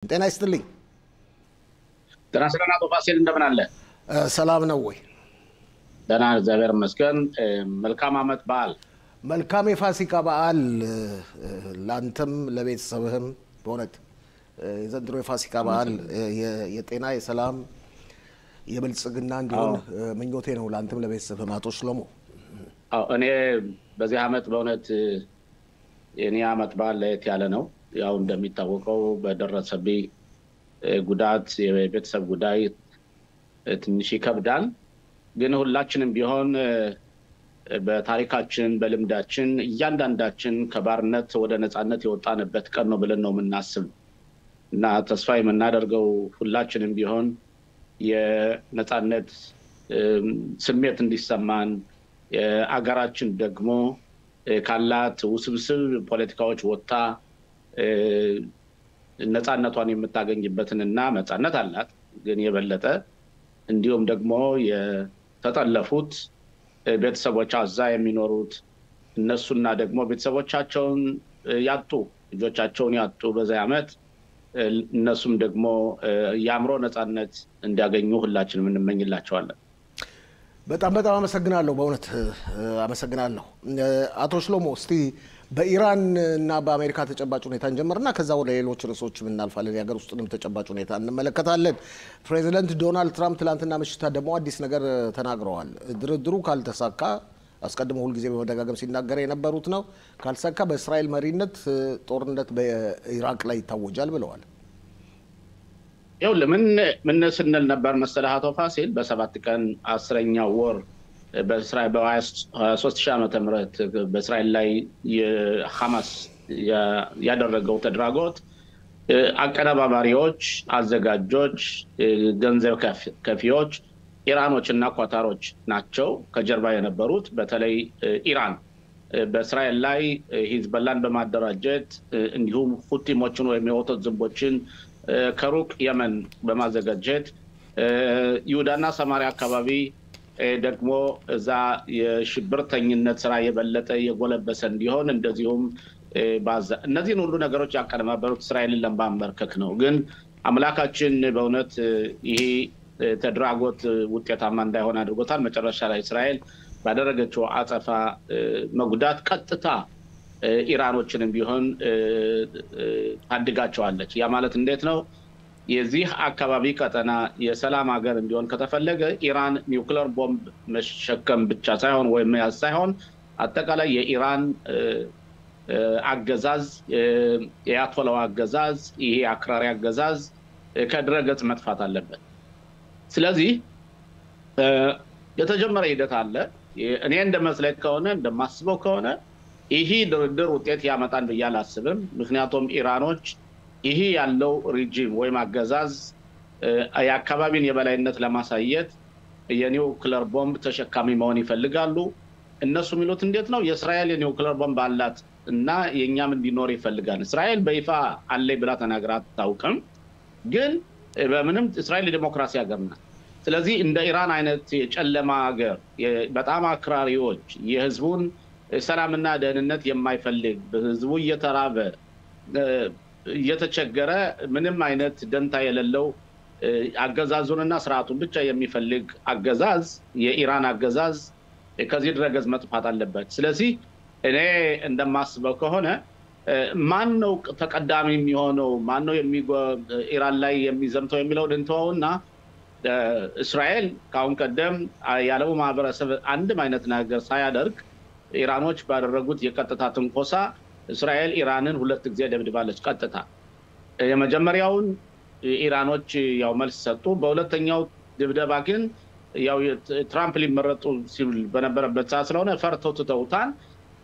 ጤና ይስጥልኝ። ጤና ይስጥልኝ አቶ ፋሲል እንደምን አለ? ሰላም ነው ወይ? ደህና እግዚአብሔር ይመስገን። መልካም ዓመት በዓል። መልካም የፋሲካ በዓል ላንተም ለቤተሰብህም። በእውነት የዘንድሮ የፋሲካ በዓል የጤና የሰላም የብልጽግና እንዲሆን ምኞቴ ነው ላንተም ለቤተሰብህም። አቶ ሽሎሞ እኔ በዚህ ዓመት በእውነት የኔ ዓመት በዓል ለየት ያለ ነው። ያው እንደሚታወቀው በደረሰብኝ ጉዳት የቤተሰብ ጉዳይ ትንሽ ይከብዳል። ግን ሁላችንም ቢሆን በታሪካችን በልምዳችን እያንዳንዳችን ከባርነት ወደ ነፃነት የወጣንበት ቀን ነው ብለን ነው የምናስብ እና ተስፋ የምናደርገው ሁላችንም ቢሆን የነፃነት ስሜት እንዲሰማን አገራችን ደግሞ ካላት ውስብስብ ፖለቲካዎች ወጣ ነፃነቷን የምታገኝበትንና ነፃነት አላት ግን የበለጠ እንዲሁም ደግሞ የተጠለፉት ቤተሰቦች አዛ የሚኖሩት እነሱና ደግሞ ቤተሰቦቻቸውን ያጡ ልጆቻቸውን ያጡ በዛ ዓመት እነሱም ደግሞ ያምሮ ነፃነት እንዲያገኙ ሁላችንም እንመኝላቸዋለን። በጣም አመሰግናለሁ። በእውነት አመሰግናለሁ። አቶ ሽሎሞ እስቲ በኢራን እና በአሜሪካ ተጨባጭ ሁኔታ እንጀምርና ከዛ ወደ ሌሎች ርዕሶች እናልፋለን። የሀገር ውስጥንም ተጨባጭ ሁኔታ እንመለከታለን። ፕሬዚዳንት ዶናልድ ትራምፕ ትላንትና ምሽት ደግሞ አዲስ ነገር ተናግረዋል። ድርድሩ ካልተሳካ አስቀድሞ ሁልጊዜ በመደጋገም ሲናገር የነበሩት ነው። ካልተሳካ በእስራኤል መሪነት ጦርነት በኢራቅ ላይ ይታወጃል ብለዋል። ያው ምን ስንል ነበር መሰለህ አቶ ፋሲል በ7 ቀን 10ኛው ወር በእስራኤል በ23 ዓመተ ምህረት በእስራኤል ላይ የሐማስ ያደረገው ተድራጎት አቀነባባሪዎች አዘጋጆች ገንዘብ ከፊዎች ኢራኖች እና ኳታሮች ናቸው ከጀርባ የነበሩት። በተለይ ኢራን በእስራኤል ላይ ሂዝቦላን በማደራጀት እንዲሁም ሁቲሞችን ወይም የወተት ዝንቦችን ከሩቅ የመን በማዘጋጀት ይሁዳና ሰማሪያ አካባቢ ደግሞ እዛ የሽብርተኝነት ስራ የበለጠ የጎለበሰ እንዲሆን እንደዚሁም ባዛ እነዚህን ሁሉ ነገሮች ያቀነባበሩት እስራኤልን ለማንበርከክ ነው። ግን አምላካችን በእውነት ይሄ ተድራጎት ውጤታማ እንዳይሆን አድርጎታል። መጨረሻ ላይ እስራኤል ባደረገችው አጸፋ መጉዳት ቀጥታ ኢራኖችንም ቢሆን ታድጋቸዋለች። ያ ማለት እንዴት ነው? የዚህ አካባቢ ቀጠና የሰላም ሀገር እንዲሆን ከተፈለገ ኢራን ኒውክሌር ቦምብ መሸከም ብቻ ሳይሆን ወይም መያዝ ሳይሆን አጠቃላይ የኢራን አገዛዝ የአያቶላው አገዛዝ ይሄ አክራሪ አገዛዝ ከድረገጽ መጥፋት አለበት። ስለዚህ የተጀመረ ሂደት አለ። እኔ እንደመስለኝ ከሆነ እንደማስበው ከሆነ ይሄ ድርድር ውጤት ያመጣል ብዬ አላስብም። ምክንያቱም ኢራኖች ይሄ ያለው ሪጂም ወይም አገዛዝ የአካባቢን የበላይነት ለማሳየት የኒውክሌር ቦምብ ተሸካሚ መሆን ይፈልጋሉ። እነሱ የሚሉት እንዴት ነው? የእስራኤል የኒውክሌር ቦምብ አላት እና የኛም እንዲኖር ይፈልጋል። እስራኤል በይፋ አለይ ብላ ተናግራ አታውቅም። ግን በምንም እስራኤል የዲሞክራሲ ሀገር ናት። ስለዚህ እንደ ኢራን አይነት የጨለማ ሀገር በጣም አክራሪዎች የህዝቡን ሰላምና ደህንነት የማይፈልግ በህዝቡ እየተራበ እየተቸገረ ምንም አይነት ደንታ የሌለው አገዛዙንና ስርዓቱን ብቻ የሚፈልግ አገዛዝ የኢራን አገዛዝ ከዚህ ድረገጽ መጥፋት አለበት። ስለዚህ እኔ እንደማስበው ከሆነ ማን ነው ተቀዳሚ የሚሆነው ማን ነው ኢራን ላይ የሚዘምተው የሚለው እንተውና እስራኤል ካሁን ቀደም ያለው ማህበረሰብ አንድም አይነት ነገር ሳያደርግ ኢራኖች ባደረጉት የቀጥታ ትንኮሳ እስራኤል ኢራንን 2 ጊዜ ደብድባለች ቀጥታ። የመጀመሪያውን ኢራኖች ያው መልስ ሰጡ። በሁለተኛው ድብደባ ግን ያው ትራምፕ ሊመረጡ ሲል በነበረበት ሰዓት ስለሆነ ፈርተው ተውታል።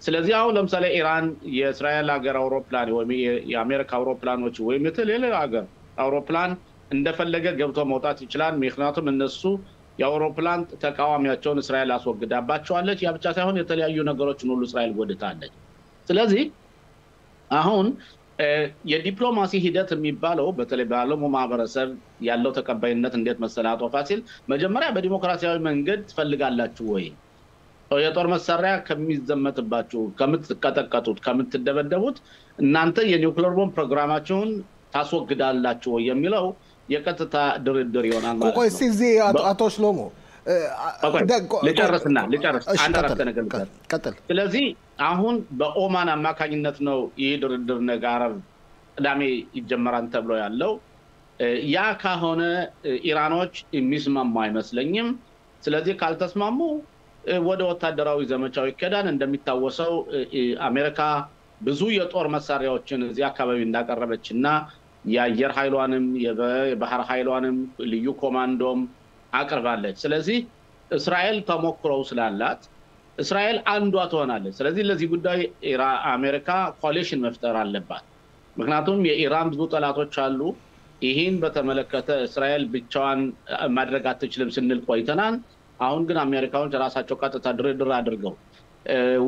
ስለዚህ አሁን ለምሳሌ ኢራን የእስራኤል ሀገር አውሮፕላን ወይም የአሜሪካ አውሮፕላኖች ወይም የሌላ ሀገር አውሮፕላን እንደፈለገ ገብቶ መውጣት ይችላል። ምክንያቱም እነሱ የአውሮፕላን ተቃዋሚያቸውን እስራኤል አስወግዳባቸዋለች። ያ ብቻ ሳይሆን የተለያዩ ነገሮችን ሁሉ እስራኤል ጎድታለች። ስለዚህ አሁን የዲፕሎማሲ ሂደት የሚባለው በተለይ በዓለሙ ማህበረሰብ ያለው ተቀባይነት እንዴት መሰለህ አቶ ፋሲል? መጀመሪያ በዲሞክራሲያዊ መንገድ ትፈልጋላችሁ ወይ? የጦር መሳሪያ ከሚዘመትባችሁ ከምትቀጠቀጡት ከምትደበደቡት እናንተ የኒውክሌር ቦምብ ፕሮግራማችሁን ታስወግዳላችሁ የሚለው የቀጥታ ድርድር ይሆናል ማለት ነው። ቆይ እስቲ አቶ ሽሎሞ ልጨርስ አንድ አረፍተ ነገር ልጨርስ። ስለዚህ አሁን በኦማን አማካኝነት ነው ይህ ድርድር ነገ ዓርብ ቅዳሜ ይጀመራል ተብሎ ያለው። ያ ከሆነ ኢራኖች የሚስማሙ አይመስለኝም። ስለዚህ ካልተስማሙ ወደ ወታደራዊ ዘመቻው ይከዳል። እንደሚታወሰው አሜሪካ ብዙ የጦር መሳሪያዎችን እዚህ አካባቢ እንዳቀረበችና የአየር ኃይሏንም የባህር ኃይሏንም ልዩ ኮማንዶም አቅርባለች። ስለዚህ እስራኤል ተሞክሮው ስላላት እስራኤል አንዷ ትሆናለች። ስለዚህ ለዚህ ጉዳይ አሜሪካ ኮአሊሽን መፍጠር አለባት። ምክንያቱም የኢራን ብዙ ጠላቶች አሉ። ይህን በተመለከተ እስራኤል ብቻዋን ማድረግ አትችልም ስንል ቆይተናል። አሁን ግን አሜሪካኖች ራሳቸው ቀጥታ ድርድር አድርገው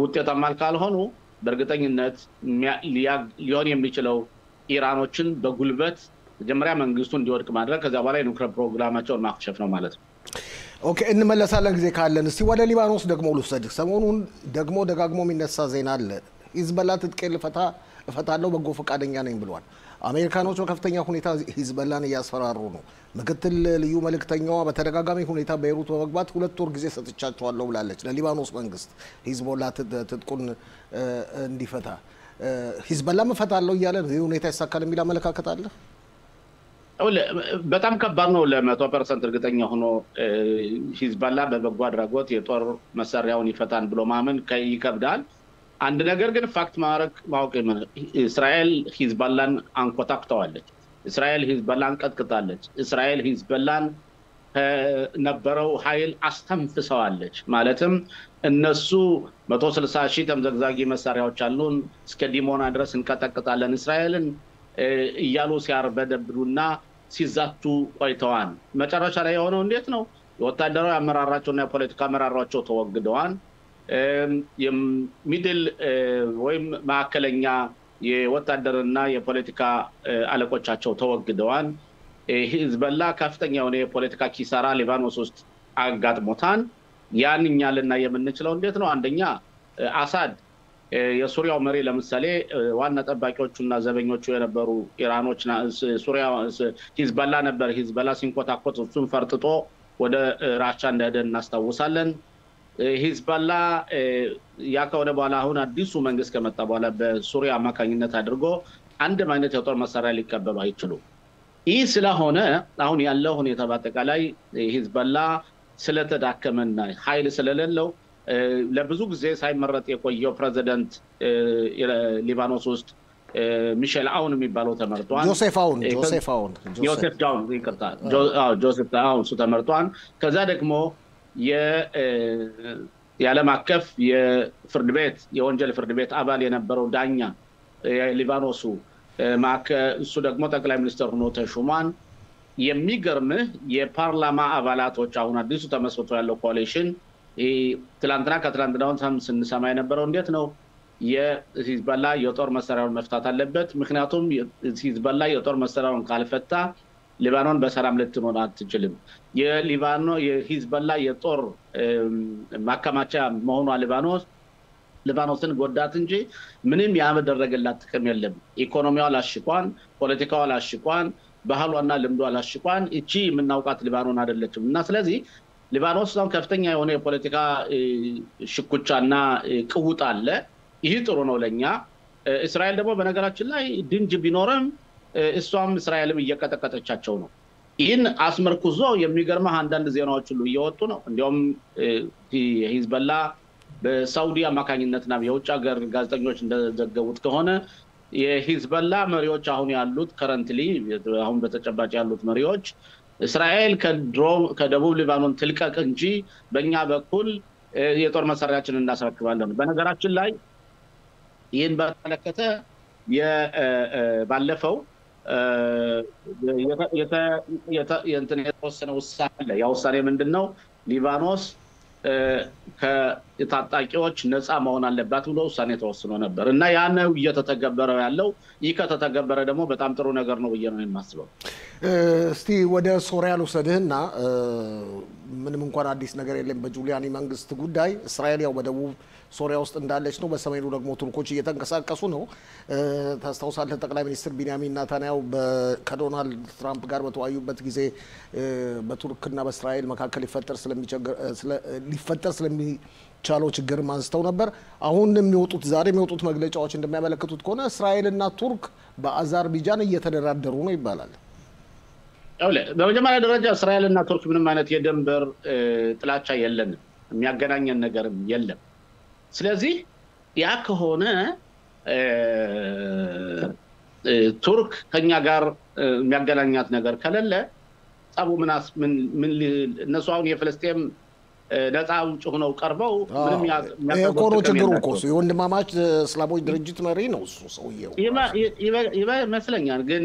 ውጤታማ ካልሆኑ በእርግጠኝነት ሊሆን የሚችለው ኢራኖችን በጉልበት መጀመሪያ መንግስቱ እንዲወድቅ ማድረግ ከዛ በኋላ የኒውክሌር ፕሮግራማቸውን ማክሸፍ ነው ማለት ነው። ኦኬ እንመለሳለን ጊዜ ካለን። እስቲ ወደ ሊባኖስ ደግሞ ልውሰድ። ሰሞኑን ደግሞ ደጋግሞ የሚነሳ ዜና አለ። ሂዝቦላ ትጥቄን እፈታለሁ በጎ ፈቃደኛ ነኝ ብሏል። አሜሪካኖች በከፍተኛ ሁኔታ ሂዝቦላን እያስፈራሩ ነው። ምክትል ልዩ መልእክተኛዋ በተደጋጋሚ ሁኔታ ቤይሩት በመግባት 2 ወር ጊዜ ሰጥቻቸዋለሁ ብላለች ለሊባኖስ መንግስት ሂዝቦላ ትጥቁን እንዲፈታ። ሂዝቦላ እፈታለሁ እያለ ነው። ይህ ሁኔታ ይሳካል የሚል አመለካከት አለ? በጣም ከባድ ነው ለ100% እርግጠኛ ሆኖ ሂዝቦላ በበጎ አድራጎት የጦር መሳሪያውን ይፈታን ብሎ ማመን ይከብዳል። አንድ ነገር ግን ፋክት ማወቅ እስራኤል ሂዝቦላን አንኮታክተዋለች። እስራኤል ሂዝቦላን ቀጥቅጣለች። እስራኤል ሂዝቦላን ነበረው ኃይል አስተንፍሰዋለች። ማለትም እነሱ 160,000 ተምዘግዛጊ መሳሪያዎች አሉን እስከ ዲሞና ድረስ እንቀጠቅጣለን እስራኤልን እያሉ ሲያርበደብዱና ሲዛቱ ቆይተዋል። መጨረሻ ላይ የሆነው እንዴት ነው? የወታደራዊ አመራራቸውና የፖለቲካ አመራራቸው ተወግደዋል። የሚድል ወይም ማዕከለኛ የወታደርና የፖለቲካ አለቆቻቸው ተወግደዋል። ሂዝቦላ ከፍተኛ የሆነ የፖለቲካ ኪሳራ ሊባኖስ ውስጥ አጋጥሞታል። ያንኛ ልና የምንችለው እንዴት ነው? አንደኛ አሳድ የሱሪያው መሪ ለምሳሌ ዋና ጠባቂዎቹና ዘበኞቹ የነበሩ ኢራኖች ሱሪያ ሂዝቦላ ነበር። ሂዝቦላ ሲንኮታኮት እሱን ፈርጥጦ ወደ ራሻ እንደሄደ እናስታውሳለን። ሂዝቦላ ያ ከሆነ በኋላ አሁን አዲሱ መንግስት ከመጣ በኋላ በሱሪያ አማካኝነት አድርጎ አንድ አይነት የጦር መሳሪያ ሊቀበሉ አይችሉም። ይህ ስለሆነ አሁን ያለው ሁኔታ በአጠቃላይ ሂዝቦላ ስለተዳከመና ኃይል ስለሌለው ለብዙ ጊዜ ሳይመረጥ የቆየው ፕሬዚደንት ሊባኖስ ውስጥ ሚሼል አውን የሚባለው ተመርጧል። ጆሴፍ አውን እሱ ተመርጧል። ከዛ ደግሞ የዓለም አቀፍ የፍርድ ቤት የወንጀል ፍርድ ቤት አባል የነበረው ዳኛ የሊባኖሱ እሱ ደግሞ ጠቅላይ ሚኒስትር ሆኖ ተሹሟል። የሚገርምህ የፓርላማ አባላቶች አሁን አዲሱ ተመስርቶ ያለው ኮአሊሽን ትላንትና ከትላንትናው ስንሰማ የነበረው እንዴት ነው? የሂዝቦላ የጦር መሳሪያውን መፍታት አለበት። ምክንያቱም ሂዝቦላ የጦር መሳሪያውን ካልፈታ ሊባኖን በሰላም ልትኖር አትችልም። የሂዝቦላ የጦር ማከማቻ መሆኗ ሊባኖስን ጎዳት እንጂ ምንም ያመደረገላት ጥቅም የለም። ኢኮኖሚዋ አላሽቋን፣ ፖለቲካዋ አላሽቋን፣ ባህሏና ልምዷ አላሽቋን። እቺ የምናውቃት ሊባኖን አይደለችም። እና ስለዚህ ሊባኖስ ነው ከፍተኛ የሆነ የፖለቲካ ሽኩቻና ቅውጥ አለ። ይህ ጥሩ ነው ለኛ። እስራኤል ደግሞ በነገራችን ላይ ድንጅ ቢኖርም እሷም እስራኤልም እየቀጠቀጠቻቸው ነው። ይህን አስመርኩዞ የሚገርመው አንዳንድ ዜናዎች ሁሉ እየወጡ ነው። እንዲያውም ሂዝቦላ በሳውዲ አማካኝነትና የውጭ ሀገር ጋዜጠኞች እንደዘገቡት ከሆነ የሂዝቦላ መሪዎች አሁን ያሉት ከረንትሊ አሁን በተጨባጭ ያሉት መሪዎች እስራኤል ከደቡብ ሊባኖን ትልቀቅ እንጂ በእኛ በኩል የጦር መሳሪያችንን እናስረክባለን። በነገራችን ላይ ይህን በተመለከተ ባለፈው የተወሰነ ውሳኔ አለ። ያ ውሳኔ ምንድን ነው? ሊባኖስ ከታጣቂዎች ነፃ መሆን አለባት ብሎ ውሳኔ ተወስኖ ነበር እና ያ ነው እየተተገበረ ያለው። ይህ ከተተገበረ ደግሞ በጣም ጥሩ ነገር ነው ብዬ ነው የማስበው። እስቲ ወደ ሶሪያ ልውሰድህና ምንም እንኳን አዲስ ነገር የለም በጁሊያኒ መንግስት ጉዳይ። እስራኤል ያው በደቡብ ሶሪያ ውስጥ እንዳለች ነው፣ በሰሜኑ ደግሞ ቱርኮች እየተንቀሳቀሱ ነው። ታስታውሳለህ ጠቅላይ ሚኒስትር ቢንያሚን ኔታንያሁ ከዶናልድ ትራምፕ ጋር በተወያዩበት ጊዜ በቱርክና በእስራኤል መካከል ሊፈጠር ስለሚቻለው ችግርም አንስተው ነበር። አሁን ዛሬ የሚወጡት መግለጫዎች እንደሚያመለክቱት ከሆነ እስራኤልና ቱርክ በአዘርባይጃን እየተደራደሩ ነው ይባላል። በመጀመሪያ ደረጃ እስራኤልና ቱርክ ምንም አይነት የድንበር ጥላቻ የለንም፣ የሚያገናኘን ነገርም የለም። ስለዚህ ያ ከሆነ ቱርክ ከኛ ጋር የሚያገናኛት ነገር ከሌለ ጸቡ እነሱ አሁን የፍልስጤም ነፃ አውጪ ሆነው ቀርበው ምንም ያቆሮ ችግሩ እኮ የወንድማማች እስላሞች ድርጅት መሪ ነው እሱ ሰውየው ይመስለኛል። ግን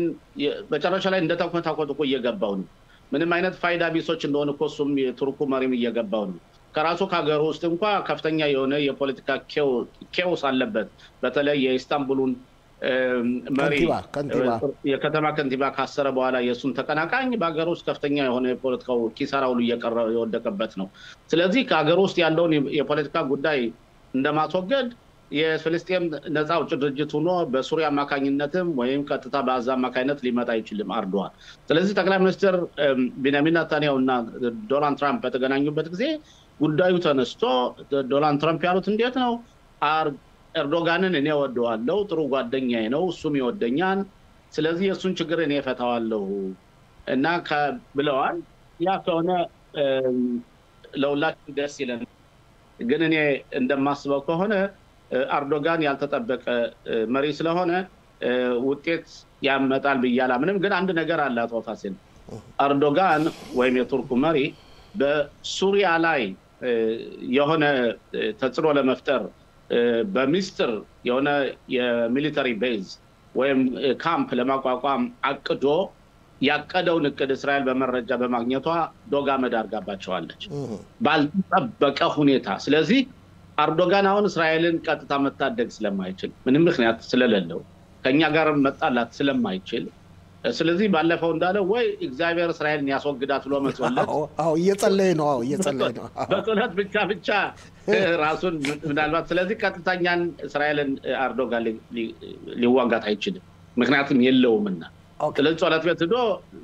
መጨረሻ ላይ እንደተኮታኮቱ እኮ እየገባው ነው። ምንም አይነት ፋይዳ ቢሶች እንደሆነ እኮ እሱም የቱርኩ መሪም እየገባው ነው። ከራሱ ከሀገሩ ውስጥ እንኳ ከፍተኛ የሆነ የፖለቲካ ኬዎስ አለበት። በተለይ የኢስታንቡሉን መሪ የከተማ ከንቲባ ካሰረ በኋላ የእሱን ተቀናቃኝ በሀገር ውስጥ ከፍተኛ የሆነ የፖለቲካው ኪሳራ ሁሉ የወደቀበት ነው። ስለዚህ ከሀገር ውስጥ ያለውን የፖለቲካ ጉዳይ እንደማስወገድ የፍልስጤም ነፃ አውጪ ድርጅት ሆኖ በሱሪያ አማካኝነትም ወይም ቀጥታ በአዛ አማካኝነት ሊመጣ አይችልም አርዶዋን። ስለዚህ ጠቅላይ ሚኒስትር ቢንያሚን ኔታንያሁ እና ዶናልድ ትራምፕ በተገናኙበት ጊዜ ጉዳዩ ተነስቶ ዶናልድ ትራምፕ ያሉት እንዴት ነው ኤርዶጋንን እኔ ወደዋለሁ፣ ጥሩ ጓደኛዬ ነው፣ እሱም ይወደኛል፣ ስለዚህ የእሱን ችግር እኔ እፈታዋለሁ እና ብለዋል። ያ ከሆነ ለሁላችን ደስ ይለን። ግን እኔ እንደማስበው ከሆነ ኤርዶጋን ያልተጠበቀ መሪ ስለሆነ ውጤት ያመጣል ብዬ አላምንም። ግን አንድ ነገር አለ አቶ ፋሲል፣ ኤርዶጋን ወይም የቱርኩ መሪ በሱሪያ ላይ የሆነ ተጽዕኖ ለመፍጠር በሚስጥር የሆነ የሚሊተሪ ቤዝ ወይም ካምፕ ለማቋቋም አቅዶ ያቀደውን እቅድ እስራኤል በመረጃ በማግኘቷ ዶግ አመድ አድርጋባቸዋለች ባልተጠበቀ ሁኔታ። ስለዚህ ኤርዶጋን አሁን እስራኤልን ቀጥታ መታደግ ስለማይችል ምንም ምክንያት ስለሌለው ከኛ ጋር መጣላት ስለማይችል ስለዚህ ባለፈው እንዳለው ወይ እግዚአብሔር እስራኤልን ያስወግዳት ብሎ መጸለይ እየጸለየ ነው በጸሎት ብቻ ራሱን ምናልባት ስለዚህ ቀጥታኛን እስራኤልን ኤርዶጋን ሊዋጋት አይችልም፣ ምክንያቱም የለውምና። ስለዚህ ጸሎት ቤት ሄዶ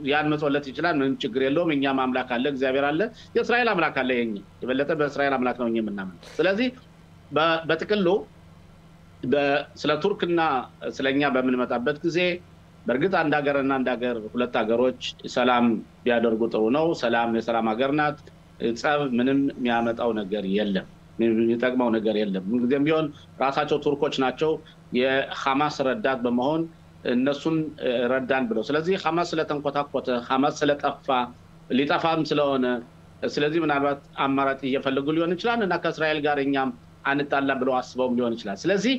ያን መጸለይ ይችላል፣ ምንም ችግር የለውም። እኛም አምላክ አለ፣ እግዚአብሔር አለ፣ የእስራኤል አምላክ አለ። የበለጠ በእስራኤል አምላክ ነው የምናምን። ስለዚህ በጥቅሉ ስለ ቱርክና ስለኛ በምንመጣበት ጊዜ በእርግጥ አንድ ሀገርና አንድ ሀገር ሁለት ሀገሮች ሰላም ቢያደርጉ ጥሩ ነው። ሰላም የሰላም ሀገር ናት። ጸብ ምንም የሚያመጣው ነገር የለም፣ የሚጠቅመው ነገር የለም። ምንጊዜም ቢሆን ራሳቸው ቱርኮች ናቸው የሐማስ ረዳት በመሆን እነሱን ረዳን ብለው። ስለዚህ ሐማስ ስለተንኮታኮተ ሐማስ ስለጠፋ ሊጠፋም ስለሆነ ስለዚህ ምናልባት አማራጭ እየፈለጉ ሊሆን ይችላል እና ከእስራኤል ጋር እኛም አንጣላ ብለው አስበውም ሊሆን ይችላል። ስለዚህ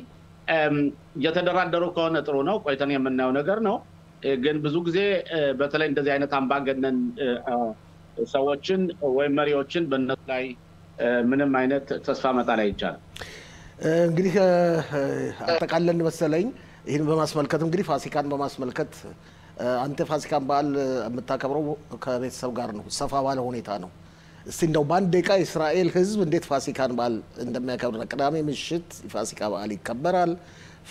እየተደራደሩ ከሆነ ጥሩ ነው፣ ቆይተን የምናየው ነገር ነው። ግን ብዙ ጊዜ በተለይ እንደዚህ አይነት አምባገነን ሰዎችን ወይም መሪዎችን በእነሱ ላይ ምንም አይነት ተስፋ መጣል አይቻልም። እንግዲህ አጠቃለን መሰለኝ ይህን በማስመልከት እንግዲህ ፋሲካን በማስመልከት አንተ ፋሲካን በዓል የምታከብረው ከቤተሰብ ጋር ነው፣ ሰፋ ባለ ሁኔታ ነው። እስቲ እንደው በአንድ ደቂቃ የእስራኤል ሕዝብ እንዴት ፋሲካን በዓል እንደሚያከብር። ቅዳሜ ምሽት የፋሲካ በዓል ይከበራል።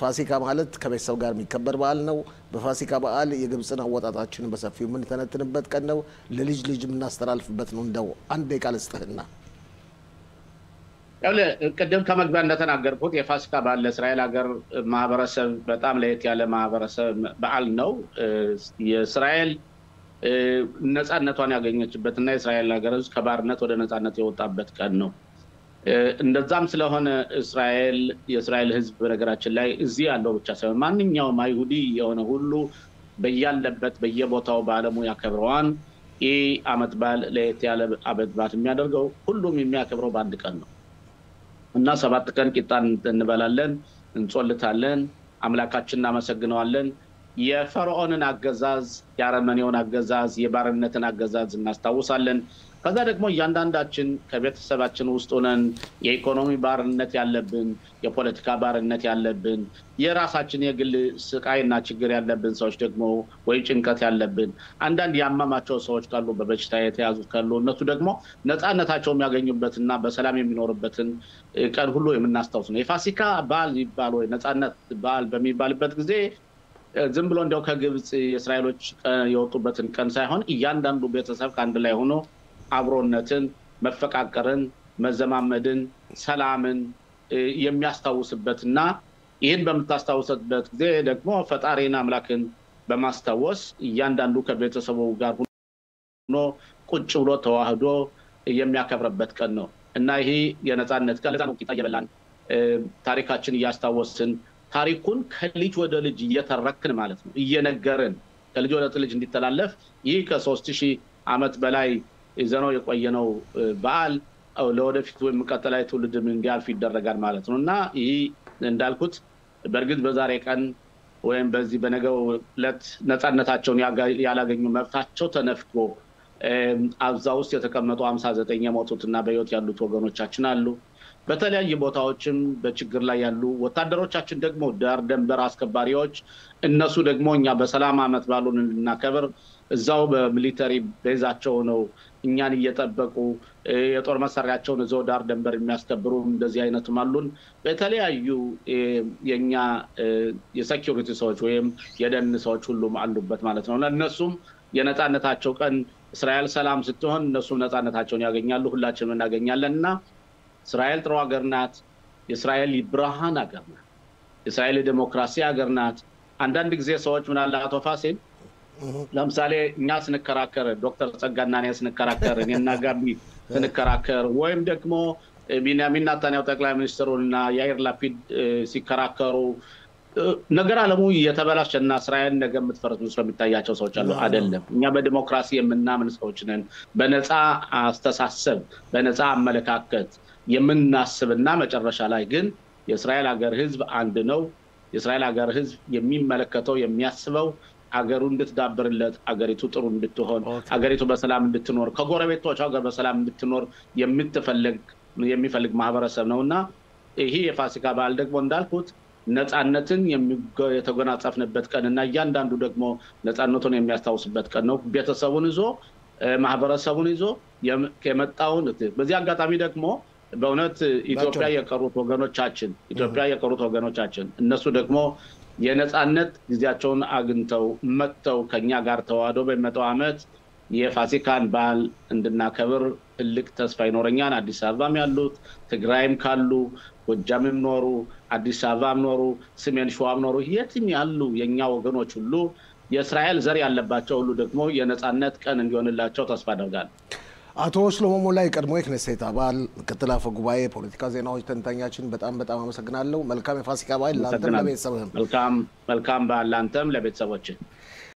ፋሲካ ማለት ከቤተሰብ ጋር የሚከበር በዓል ነው። በፋሲካ በዓል የግብፅን አወጣጣችንን በሰፊው የምንተነትንበት ቀን ነው። ለልጅ ልጅ የምናስተላልፍበት ነው። እንደው አንድ ደቂቃ ልስጥህና ቅድም ከመግቢያ እንደተናገርኩት የፋሲካ በዓል ለእስራኤል ሀገር ማህበረሰብ በጣም ለየት ያለ ማህበረሰብ በዓል ነው። የእስራኤል ነፃነቷን ያገኘችበትና የእስራኤል ሀገር ህዝብ ከባርነት ወደ ነፃነት የወጣበት ቀን ነው። እንደዛም ስለሆነ የእስራኤል ህዝብ በነገራችን ላይ እዚህ ያለው ብቻ ሳይሆን ማንኛውም አይሁዲ የሆነ ሁሉ በያለበት በየቦታው በዓለሙ ያከብረዋል። ይህ ዓመት በዓል ለየት ያለ ዓመት በዓል የሚያደርገው ሁሉም የሚያከብረው በአንድ ቀን ነው እና 7 ቀን ቂጣ እንበላለን፣ እንጾልታለን፣ አምላካችን እናመሰግነዋለን። የፈርዖንን አገዛዝ የአረመኔውን አገዛዝ የባርነትን አገዛዝ እናስታውሳለን ከዛ ደግሞ እያንዳንዳችን ከቤተሰባችን ውስጥ ሆነን የኢኮኖሚ ባርነት ያለብን የፖለቲካ ባርነት ያለብን የራሳችን የግል ስቃይና ችግር ያለብን ሰዎች ደግሞ ወይ ጭንቀት ያለብን አንዳንድ ያመማቸው ሰዎች ካሉ በበሽታ የተያዙት ካሉ እነሱ ደግሞ ነፃነታቸው የሚያገኙበትና በሰላም የሚኖርበትን ቀን ሁሉ የምናስታውስ ነው የፋሲካ በዓል ይባል ወይ ነፃነት በዓል በሚባልበት ጊዜ ዝም ብሎ እንደው ከግብጽ የእስራኤሎች የወጡበትን ቀን ሳይሆን እያንዳንዱ ቤተሰብ ከአንድ ላይ ሆኖ አብሮነትን መፈቃቀርን መዘማመድን ሰላምን የሚያስታውስበትና ይህን በመታስታውስበት ጊዜ ደግሞ ፈጣሪና አምላክን በማስታወስ እያንዳንዱ ከቤተሰቡ ጋር ሆኖ ቁጭ ብሎ ተዋህዶ የሚያከብርበት ቀን ነው እና ይሄ የነፃነት ቀን ለዛው ቂጣ እየበላን ታሪካችን እያስታወስን ታሪኩን ከልጅ ወደ ልጅ እየተረክን ማለት ነው እየነገርን ከልጅ ወደ ልጅ እንዲተላለፍ ይህ ከ3000 ዓመት በላይ ይዘነው የቆየነው በዓል ለወደፊት የሚቀጥለው ትውልድ እንዲያልፍ ይደረጋል ማለት ነውና ይሄ እንዳልኩት በርግጥ በዛሬ ቀን ወይም በዚህ በነገው ዕለት ነፃነታቸውን ያላገኙ መብታቸው ተነፍቆ አብዛው ውስጥ የተቀመጡ 59 የሞቱትና በህይወት ያሉት ወገኖቻችን አሉ በተለያየ ቦታዎችም በችግር ላይ ያሉ ወታደሮቻችን ደግሞ ዳር ደንበር አስከባሪዎች እነሱ ደግሞ እኛ በሰላም አመት ባሉን እንድናከብር እዛው በሚሊተሪ ቤዛቸው ነው እኛን እየተጠበቁ የጦር መሳሪያቸውን እዛው ዳር ደንበር የሚያስከብሩ እንደዚህ አይነቱም አሉን በተለያዩ የኛ የሴኩሪቲ ሰዎች ወይም የደን ሰዎች ሁሉም አሉበት ማለት ነው እነሱም የነፃነታቸው ቀን እስራኤል ሰላም ስትሆን እነሱም ነፃነታቸውን ያገኛሉ ሁላችንም እናገኛለንና እስራኤል ጥሩ ሀገር ናት እስራኤል ብርሃን ሀገር ናት እስራኤል ዲሞክራሲ ሀገር ናት አንዳንድ ጊዜ ሰዎች ምን አለ አቶ ፋሲል ለምሳሌ እኛ ስንከራከር ዶክተር ጸጋና እኔ ስንከራከር እኔና ጋቢ ስንከራከር ወይም ደግሞ ቢንያሚን ኔታንያሁ ጠቅላይ ሚኒስትሩና ያይር ላፒድ ሲከራከሩ ነገር አለሙ የተበላሸና እስራኤል ነገ የምትፈርስ መስሎ የሚታያቸው ሰዎች አሉ አይደለም እኛ በዲሞክራሲ የምናምን ሰዎች ነን በነፃ አስተሳሰብ በነፃ አመለካከት የምናስብና መጨረሻ ላይ ግን የእስራኤል ሀገር ህዝብ አንድ ነው የእስራኤል ሀገር ህዝብ የሚመለከተው የሚያስበው አገሩ እንድትዳብርለት አገሪቱ ጥሩ እንድትሆን አገሪቱ በሰላም እንድትኖር ከጎረቤቶቿ ጋር በሰላም እንድትኖር የሚፈልግ ማህበረሰብ ነውና ይሄ የፋሲካ በዓል ደግሞ እንዳልኩት ነፃነትን የተጎናጸፍንበት ቀንና እያንዳንዱ ደግሞ ነፃነቱን የሚያስታውስበት ቀን ነው ቤተሰቡን ይዞ ማህበረሰቡን ይዞ የመጣውን በዚህ አጋጣሚ ደግሞ በእውነት ኢትዮጵያ የቀሩት ወገኖቻችን እነሱ ደግሞ የነፃነት ጊዜያቸውን አግንተው መጥተው ከኛ ጋር ተዋህዶ በመጣው አመት የፋሲካን በዓል እንድናከብር ትልቅ ተስፋ ይኖረኛል አዲስ አበባም ያሉት ትግራይም ካሉ ጎጃምም ኖሩ አዲስ አበባም ኖሩ ሰሜን ሸዋም ኖሩ የትም ያሉ የኛ ወገኖች ሁሉ የእስራኤል ዘር ያለባቸው ሁሉ ደግሞ የነፃነት ቀን እንዲሆንላቸው ተስፋ አደርጋለሁ አቶ ሽሎሞ ሞላ የቀድሞ የክኔሴት አባል ምክትል አፈ ጉባኤ ፖለቲካ ዜናዎች ተንታኛችን በጣም አመሰግናለሁ መልካም የፋሲካ በዓል ላንተም ለቤተሰብህም መልካም በዓል ላንተም ለቤተሰቦችህ